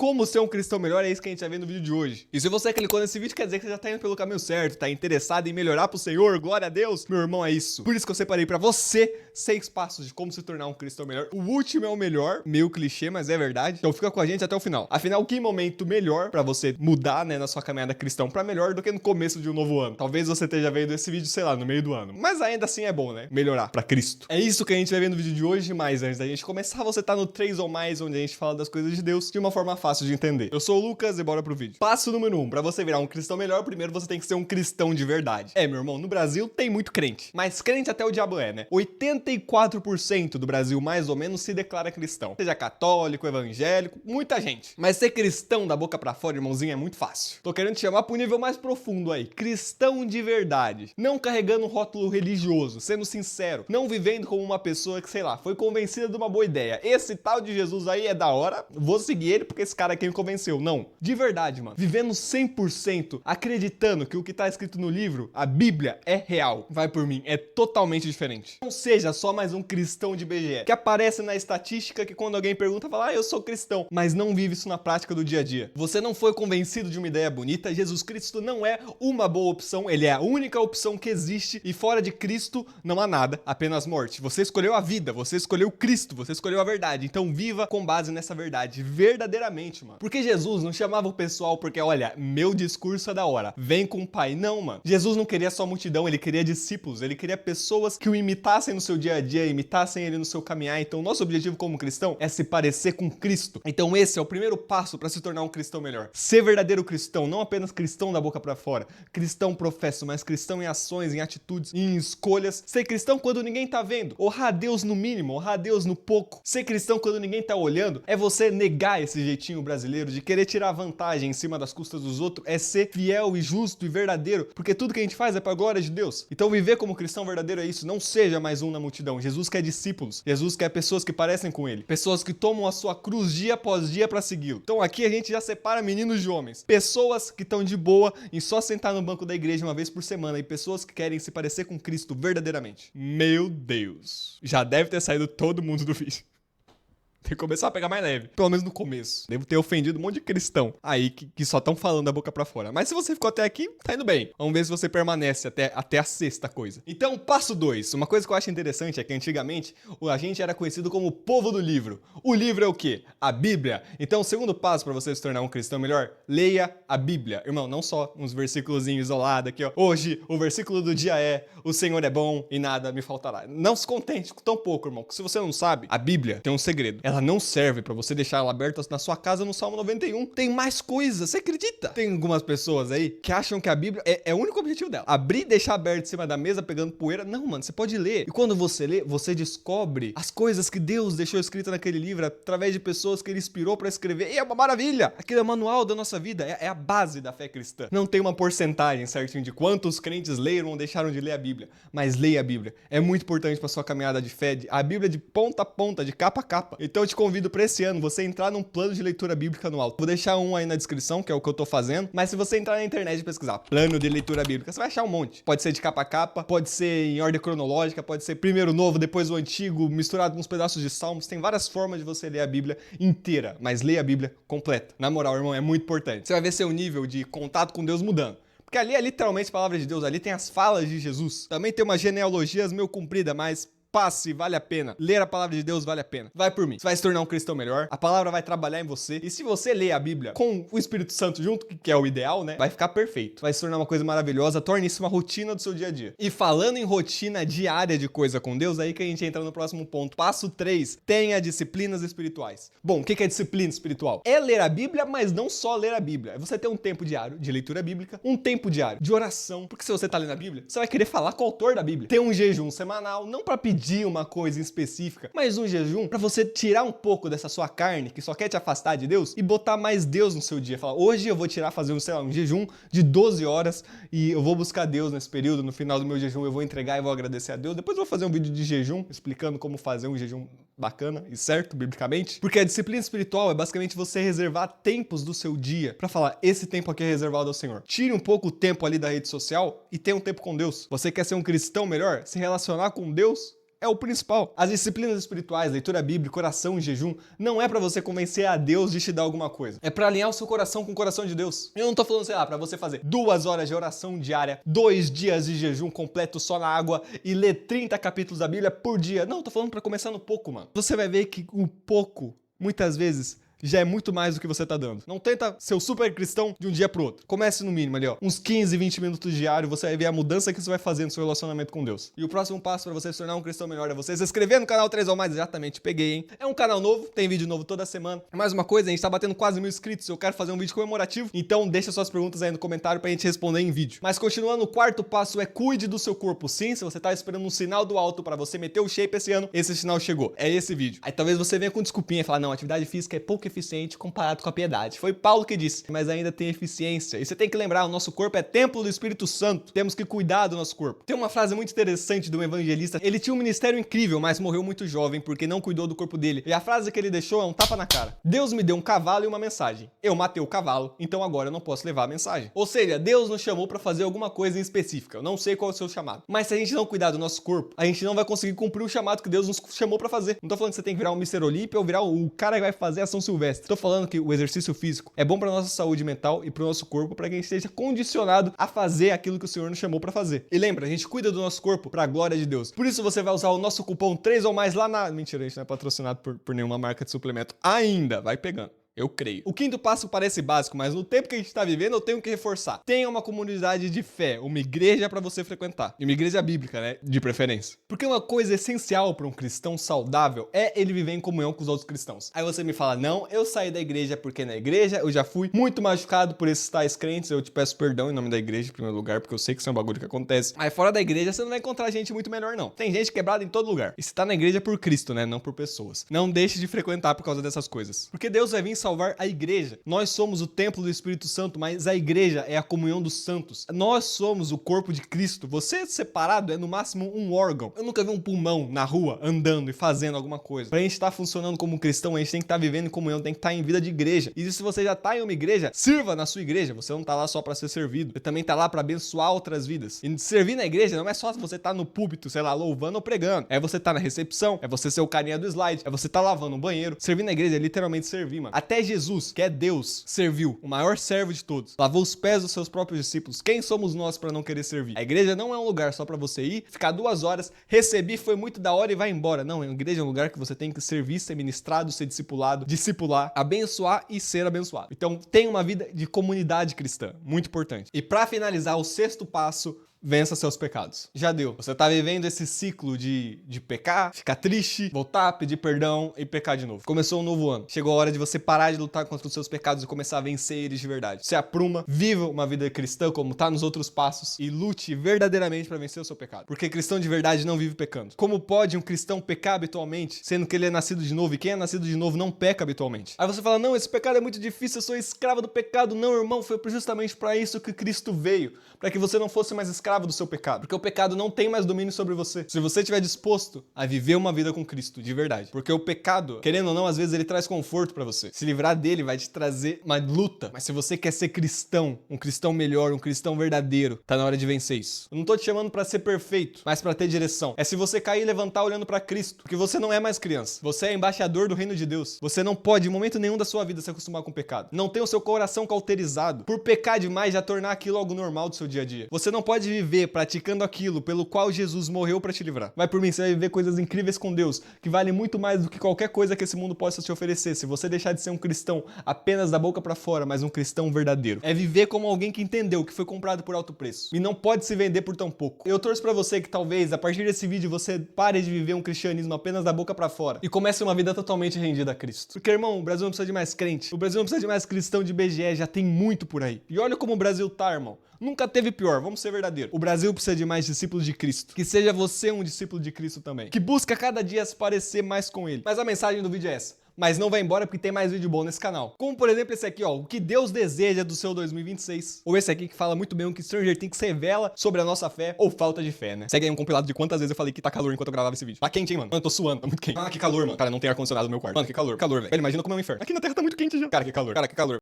Como ser um cristão melhor, é isso que a gente vai ver no vídeo de hoje. E se você clicou nesse vídeo, quer dizer que você já tá indo pelo caminho certo, tá interessado em melhorar pro Senhor, glória a Deus. Meu irmão, é isso. Por isso que eu separei pra você 6 passos de como se tornar um cristão melhor. O último é o melhor, meio clichê, mas é verdade. Então fica com a gente até o final. Afinal, que momento melhor pra você mudar, né, na sua caminhada cristão pra melhor do que no começo de um novo ano? Talvez você esteja vendo esse vídeo, sei lá, no meio do ano. Mas ainda assim é bom, né? Melhorar pra Cristo. É isso que a gente vai ver no vídeo de hoje, mas antes da gente começar, você tá no 3 ou mais, onde a gente fala das coisas de Deus de uma forma fácil de entender. Eu sou o Lucas e bora pro vídeo. Passo número 1. Pra você virar um cristão melhor, primeiro você tem que ser um cristão de verdade. Meu irmão, no Brasil tem muito crente. Mas crente até o diabo é, né? 84% do Brasil, mais ou menos, se declara cristão. Seja católico, evangélico, muita gente. Mas ser cristão da boca pra fora, irmãozinho, é muito fácil. Tô querendo te chamar pro nível mais profundo aí. Cristão de verdade. Não carregando um rótulo religioso, sendo sincero. Não vivendo como uma pessoa que, sei lá, foi convencida de uma boa ideia. Esse tal de Jesus aí é da hora, vou seguir ele porque esse cara aqui me convenceu. Não. De verdade, mano. Vivendo 100%, acreditando que o que tá escrito no livro, a Bíblia, é real. Vai por mim, é totalmente diferente. Não seja só mais um cristão de BGE, que aparece na estatística que quando alguém pergunta, fala, eu sou cristão, mas não vive isso na prática do dia a dia. Você não foi convencido de uma ideia bonita, Jesus Cristo não é uma boa opção, ele é a única opção que existe e fora de Cristo não há nada, apenas morte. Você escolheu a vida, você escolheu Cristo, você escolheu a verdade, então viva com base nessa verdade, verdadeiramente, mano. Porque Jesus não chamava o pessoal porque, olha, meu discurso é da hora, vem com o Pai. Não, mano. Jesus não queria só multidão, ele queria discípulos, ele queria pessoas que o imitassem no seu dia a dia, imitassem ele no seu caminhar. Então, nosso objetivo como cristão é se parecer com Cristo. Então, esse é o primeiro passo para se tornar um cristão melhor. Ser verdadeiro cristão, não apenas cristão da boca para fora, cristão professo, mas cristão em ações, em atitudes, em escolhas. Ser cristão quando ninguém tá vendo, honrar a Deus no mínimo, honrar a Deus no pouco. Ser cristão quando ninguém tá olhando é você negar esse jeitinho brasileiro de querer tirar vantagem em cima das custas dos outros, é ser fiel e justo e verdadeiro, porque tudo que a gente faz é pra glória de Deus. Então viver como cristão verdadeiro é isso, não seja mais um na multidão. Jesus quer discípulos, Jesus quer pessoas que parecem com ele, pessoas que tomam a sua cruz dia após dia pra segui-lo. Então aqui a gente já separa meninos de homens, pessoas que estão de boa em só sentar no banco da igreja uma vez por semana e pessoas que querem se parecer com Cristo verdadeiramente. Meu Deus, já deve ter saído todo mundo do vídeo. Tem que começar a pegar mais leve. Pelo menos no começo. Devo ter ofendido um monte de cristão aí que só estão falando da boca pra fora. Mas se você ficou até aqui, tá indo bem. Vamos ver se você permanece até a sexta coisa. Então, passo 2. Uma coisa que eu acho interessante é que antigamente a gente era conhecido como o povo do livro. O livro é o quê? A Bíblia. Então, o segundo passo pra você se tornar um cristão melhor, leia a Bíblia. Irmão, não só uns versículos isolados aqui, ó. Hoje, o versículo do dia é: o Senhor é bom e nada me faltará. Não se contente com tão pouco, irmão. Se você não sabe, a Bíblia tem um segredo. Ela não serve pra você deixar ela aberta na sua casa no Salmo 91. Tem mais coisas, você acredita? Tem algumas pessoas aí que acham que a Bíblia é o único objetivo dela. Abrir e deixar aberto em cima da mesa pegando poeira. Não, mano, você pode ler. E quando você lê, você descobre as coisas que Deus deixou escritas naquele livro através de pessoas que ele inspirou pra escrever. E é uma maravilha! Aquele é o manual da nossa vida, é a base da fé cristã. Não tem uma porcentagem certinho de quantos crentes leram ou deixaram de ler a Bíblia, mas leia a Bíblia. É muito importante pra sua caminhada de fé. A Bíblia de ponta a ponta, de capa a capa. Então eu te convido para esse ano você entrar num plano de leitura bíblica anual. Vou deixar um aí na descrição, que é o que eu tô fazendo, mas se você entrar na internet e pesquisar plano de leitura bíblica, você vai achar um monte. Pode ser de capa a capa, pode ser em ordem cronológica, pode ser primeiro o novo, depois o antigo, misturado com uns pedaços de salmos. Tem várias formas de você ler a Bíblia inteira, mas leia a Bíblia completa. Na moral, irmão, é muito importante. Você vai ver seu nível de contato com Deus mudando. Porque ali é literalmente a palavra de Deus, ali tem as falas de Jesus. Também tem umas genealogias meio compridas, mas passe, vale a pena. Ler a palavra de Deus vale a pena. Vai por mim. Você vai se tornar um cristão melhor. A palavra vai trabalhar em você. E se você ler a Bíblia com o Espírito Santo junto, que é o ideal, né? Vai ficar perfeito. Vai se tornar uma coisa maravilhosa. Torne isso uma rotina do seu dia a dia. E falando em rotina diária de coisa com Deus, aí que a gente entra no próximo ponto. Passo 3. Tenha disciplinas espirituais. Bom, o que é disciplina espiritual? É ler a Bíblia, mas não só ler a Bíblia. É você ter um tempo diário de leitura bíblica, um tempo diário de oração. Porque se você tá lendo a Bíblia, você vai querer falar com o autor da Bíblia. Ter um jejum semanal, não para pedir uma coisa específica, mas um jejum para você tirar um pouco dessa sua carne que só quer te afastar de Deus e botar mais Deus no seu dia. Falar, hoje eu vou fazer um jejum de 12 horas e eu vou buscar Deus nesse período, no final do meu jejum eu vou entregar e vou agradecer a Deus. Depois eu vou fazer um vídeo de jejum, explicando como fazer um jejum bacana e certo, biblicamente. Porque a disciplina espiritual é basicamente você reservar tempos do seu dia para falar, esse tempo aqui é reservado ao Senhor. Tire um pouco o tempo ali da rede social e tenha um tempo com Deus. Você quer ser um cristão melhor? Se relacionar com Deus? é o principal. As disciplinas espirituais, leitura bíblica, oração e jejum, não é pra você convencer a Deus de te dar alguma coisa. É pra alinhar o seu coração com o coração de Deus. Eu não tô falando, sei lá, pra você fazer 2 horas de oração diária, 2 dias de jejum completo só na água e ler 30 capítulos da Bíblia por dia. Não, tô falando pra começar no pouco, mano. Você vai ver que o pouco, muitas vezes, já é muito mais do que você tá dando. Não tenta ser o super cristão de um dia pro outro. Comece no mínimo ali, ó. Uns 15, 20 minutos diário, você vai ver a mudança que você vai fazer no seu relacionamento com Deus. E o próximo passo pra você se tornar um cristão melhor é você se inscrever no canal 3 ou mais. Exatamente, peguei, hein? É um canal novo, tem vídeo novo toda semana. Mais uma coisa, a gente tá batendo quase 1000 inscritos. Eu quero fazer um vídeo comemorativo, então deixa suas perguntas aí no comentário pra gente responder em vídeo. Mas continuando, o quarto passo é cuide do seu corpo. Sim, se você tá esperando um sinal do alto pra você meter o shape esse ano, esse sinal chegou. É esse vídeo. Aí talvez você venha com desculpinha e falar, não, atividade física é pouco eficiente comparado com a piedade. Foi Paulo que disse, mas ainda tem eficiência. E você tem que lembrar, o nosso corpo é templo do Espírito Santo. Temos que cuidar do nosso corpo. Tem uma frase muito interessante de um evangelista. Ele tinha um ministério incrível, mas morreu muito jovem porque não cuidou do corpo dele. E a frase que ele deixou é um tapa na cara. Deus me deu um cavalo e uma mensagem. Eu matei o cavalo, então agora eu não posso levar a mensagem. Ou seja, Deus nos chamou pra fazer alguma coisa em específica. Eu não sei qual é o seu chamado. Mas se a gente não cuidar do nosso corpo, a gente não vai conseguir cumprir o chamado que Deus nos chamou pra fazer. Não tô falando que você tem que virar um Mr. Olímpia ou virar o cara que vai fazer a São Silvestre. Tô falando que o exercício físico é bom para nossa saúde mental e para o nosso corpo, para que a gente esteja condicionado a fazer aquilo que o Senhor nos chamou para fazer. E lembra, a gente cuida do nosso corpo para a glória de Deus. Por isso você vai usar o nosso cupom 3 ou mais lá na... Mentira, a gente não é patrocinado por nenhuma marca de suplemento ainda. Vai pegando. Eu creio. O quinto passo parece básico, mas no tempo que a gente tá vivendo, eu tenho que reforçar. Tenha uma comunidade de fé, uma igreja pra você frequentar. E uma igreja bíblica, né? De preferência. Porque uma coisa essencial pra um cristão saudável é ele viver em comunhão com os outros cristãos. Aí você me fala, não, eu saí da igreja porque na igreja eu já fui muito machucado por esses tais crentes, eu te peço perdão em nome da igreja, em primeiro lugar, porque eu sei que isso é um bagulho que acontece. Mas fora da igreja, você não vai encontrar gente muito melhor, não. Tem gente quebrada em todo lugar. E você tá na igreja por Cristo, né? Não por pessoas. Não deixe de frequentar por causa dessas coisas. Porque Deus vai vir salvar a igreja. Nós somos o templo do Espírito Santo, mas a igreja é a comunhão dos santos. Nós somos o corpo de Cristo. Você separado é no máximo um órgão. Eu nunca vi um pulmão na rua andando e fazendo alguma coisa. Pra gente estar funcionando como um cristão, a gente tem que estar vivendo em comunhão, tem que estar em vida de igreja. E se você já tá em uma igreja, sirva na sua igreja. Você não tá lá só pra ser servido. Você também tá lá pra abençoar outras vidas. E servir na igreja não é só você tá no púlpito, sei lá, louvando ou pregando. É você tá na recepção, é você ser o carinha do slide, é você tá lavando um banheiro. Servir na igreja é literalmente servir, mano. Até Jesus, que é Deus, serviu, o maior servo de todos. Lavou os pés dos seus próprios discípulos. Quem somos nós pra não querer servir? A igreja não é um lugar só pra você ir, ficar 2 horas, recebi, foi muito da hora e vai embora. Não, a igreja é um lugar que você tem que servir, ser ministrado, ser discipulado, discipular, abençoar e ser abençoado. Então, tenha uma vida de comunidade cristã, muito importante. E pra finalizar, o 6º passo, vença seus pecados. Já deu. Você tá vivendo esse ciclo de pecar, ficar triste, voltar, pedir perdão e pecar de novo. Começou um novo ano. Chegou a hora de você parar de lutar contra os seus pecados e começar a vencer eles de verdade. Se apruma, viva uma vida cristã como tá nos outros passos e lute verdadeiramente para vencer o seu pecado. Porque cristão de verdade não vive pecando. Como pode um cristão pecar habitualmente, sendo que ele é nascido de novo e quem é nascido de novo não peca habitualmente? Aí você fala, não, esse pecado é muito difícil, eu sou escravo do pecado. Não, irmão, foi justamente para isso que Cristo veio, para que você não fosse mais escravo do seu pecado, porque o pecado não tem mais domínio sobre você. Se você estiver disposto a viver uma vida com Cristo, de verdade, porque o pecado, querendo ou não, às vezes ele traz conforto pra você. Se livrar dele vai te trazer uma luta, mas se você quer ser cristão, um cristão melhor, um cristão verdadeiro, tá na hora de vencer isso. Eu não tô te chamando pra ser perfeito, mas pra ter direção. É se você cair e levantar olhando pra Cristo, porque você não é mais criança. Você é embaixador do reino de Deus. Você não pode, em momento nenhum da sua vida, se acostumar com o pecado. Não tem o seu coração cauterizado por pecar demais, já tornar aquilo algo normal do seu dia a dia. Você não pode viver praticando aquilo pelo qual Jesus morreu pra te livrar. Vai por mim, você vai viver coisas incríveis com Deus, que valem muito mais do que qualquer coisa que esse mundo possa te oferecer, se você deixar de ser um cristão apenas da boca pra fora, mas um cristão verdadeiro. É viver como alguém que entendeu que foi comprado por alto preço e não pode se vender por tão pouco. Eu torço pra você que talvez, a partir desse vídeo, você pare de viver um cristianismo apenas da boca pra fora e comece uma vida totalmente rendida a Cristo. Porque, irmão, o Brasil não precisa de mais crente, o Brasil não precisa de mais cristão de IBGE, já tem muito por aí. E olha como o Brasil tá, irmão. Nunca teve pior, vamos ser verdadeiros. O Brasil precisa de mais discípulos de Cristo. Que seja você um discípulo de Cristo também. Que busca cada dia se parecer mais com Ele. Mas a mensagem do vídeo é essa. Mas não vai embora porque tem mais vídeo bom nesse canal. Como, por exemplo, esse aqui, ó. O que Deus deseja do seu 2026. Ou esse aqui que fala muito bem o que Stranger Things revela sobre a nossa fé ou falta de fé, né? Segue aí um compilado de quantas vezes eu falei que tá calor enquanto eu gravava esse vídeo. Tá quente, hein, mano? Mano, eu tô suando, tá muito quente. Ah, que calor, mano. Cara, não tem ar-condicionado no meu quarto. Mano, que calor. Calor, velho. Imagina como é um inferno. Aqui na Terra tá muito quente já. Cara, que calor. Cara, que calor.